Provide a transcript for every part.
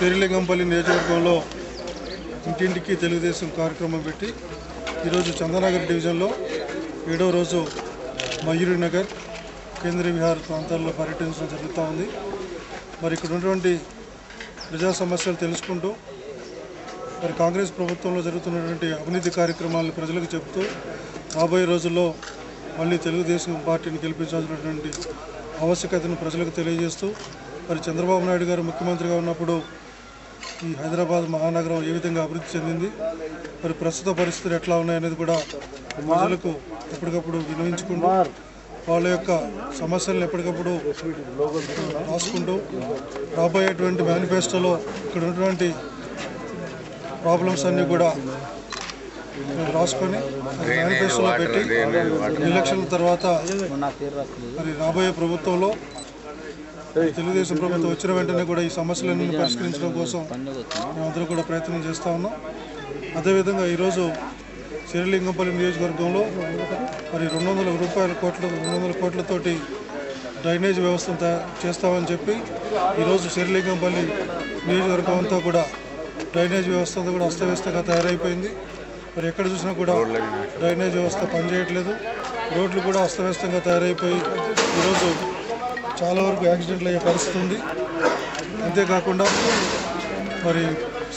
శేరిలింగంపల్లి నియోజకవర్గంలో ఇంటింటికి తెలుగుదేశం కార్యక్రమం పెట్టి ఈరోజు చందానగర్ డివిజన్లో 7వ రోజు మయూరి నగర్ కేంద్రీయ విహార్ ప్రాంతాల్లో పర్యటించడం జరుగుతూ ఉంది. మరి ఇక్కడ ఉన్నటువంటి ప్రజా సమస్యలు తెలుసుకుంటూ మరి కాంగ్రెస్ ప్రభుత్వంలో జరుగుతున్నటువంటి అవినీతి కార్యక్రమాలను ప్రజలకు చెబుతూ రాబోయే రోజుల్లో మళ్ళీ తెలుగుదేశం పార్టీని గెలిపించాల్సినటువంటి ఆవశ్యకతను ప్రజలకు తెలియజేస్తూ మరి చంద్రబాబు నాయుడు గారు ముఖ్యమంత్రిగా ఉన్నప్పుడు ఈ హైదరాబాద్ మహానగరం ఏ విధంగా అభివృద్ధి చెందింది, మరి ప్రస్తుత పరిస్థితులు ఎట్లా ఉన్నాయనేది కూడా ప్రజలకు ఎప్పటికప్పుడు వినియోగించుకుంటూ వాళ్ళ యొక్క సమస్యలను ఎప్పటికప్పుడు రాసుకుంటూ రాబోయేటువంటి మేనిఫెస్టోలో ఇక్కడ ఉన్నటువంటి ప్రాబ్లమ్స్ అన్నీ కూడా రాసుకొని మేనిఫెస్టోలో పెట్టి ఎలక్షన్ల తర్వాత మరి రాబోయే ప్రభుత్వంలో తెలుగుదేశం ప్రభుత్వం వచ్చిన వెంటనే కూడా ఈ సమస్యలన్నీ పరిష్కరించడం కోసం మేమందరం కూడా ప్రయత్నం చేస్తూ ఉన్నాం. అదేవిధంగా ఈరోజు శేరిలింగంపల్లి నియోజకవర్గంలో మరి 200 కోట్లతోటి డ్రైనేజ్ వ్యవస్థను చేస్తామని చెప్పి ఈరోజు శేరిలింగంపల్లి నియోజకవర్గం అంతా కూడా డ్రైనేజ్ వ్యవస్థ అంతా కూడా అస్తవ్యస్తంగా తయారైపోయింది. మరి ఎక్కడ చూసినా కూడా డ్రైనేజ్ వ్యవస్థ పనిచేయట్లేదు, రోడ్లు కూడా అస్తవ్యస్తంగా తయారైపోయి ఈరోజు చాలా వరకు యాక్సిడెంట్లు అయ్యే పరిస్థితి ఉంది. అంతేకాకుండా మరి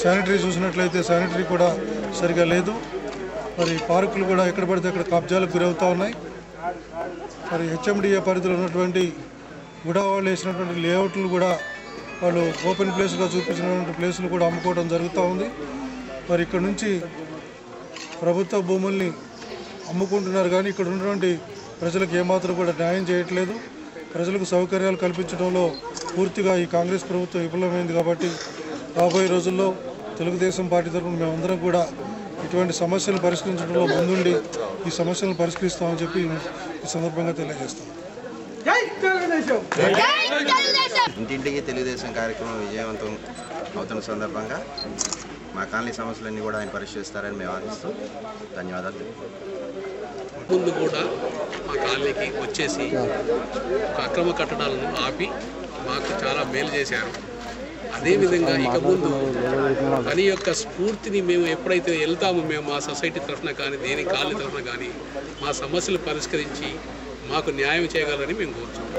శానిటరీ చూసినట్లయితే శానిటరీ కూడా సరిగా లేదు. మరి పార్కులు కూడా ఎక్కడ పడితే అక్కడ కబ్జాలకు గురవుతూ ఉన్నాయి. మరి హెచ్ఎండిఏ పరిధిలో ఉన్నటువంటి గుడా వాళ్ళు వేసినటువంటి లేఅవుట్లు కూడా వాళ్ళు ఓపెన్ ప్లేస్గా చూపించినటువంటి ప్లేసులు కూడా అమ్ముకోవడం జరుగుతూ ఉంది. మరి ఇక్కడ నుంచి ప్రభుత్వ భూముల్ని అమ్ముకుంటున్నారు కానీ ఇక్కడ ఉన్నటువంటి ప్రజలకు ఏమాత్రం కూడా న్యాయం చేయట్లేదు. ప్రజలకు సౌకర్యాలు కల్పించడంలో పూర్తిగా ఈ కాంగ్రెస్ ప్రభుత్వం విఫలమైంది. కాబట్టి రాబోయే రోజుల్లో తెలుగుదేశం పార్టీ తరఫున మేమందరం కూడా ఇటువంటి సమస్యలు పరిష్కరించడంలో ముందుండి ఈ సమస్యలను పరిష్కరిస్తామని చెప్పి ఈ సందర్భంగా తెలియజేస్తాం. ఇంటింటికి తెలుగుదేశం కార్యక్రమం విజయవంతం అవుతున్న సందర్భంగా మా కాలనీ సమస్యలన్నీ కూడా ఆయన పరిష్కరిస్తారని మేము ఆశిస్తూ ధన్యవాదాలు. ముందు కూడా మా కాలనీకి వచ్చేసి అక్రమ కట్టడాలను ఆపి మాకు చాలా మేలు చేశారు. అదేవిధంగా ఇక ముందు పని యొక్క స్ఫూర్తిని మేము ఎప్పుడైతే వెళ్తామో మేము మా సొసైటీ తరఫున కానీ దేని కాలనీ తరఫున కానీ మా సమస్యలు పరిష్కరించి మాకు న్యాయం చేయగలరని మేము కోరుతున్నాం.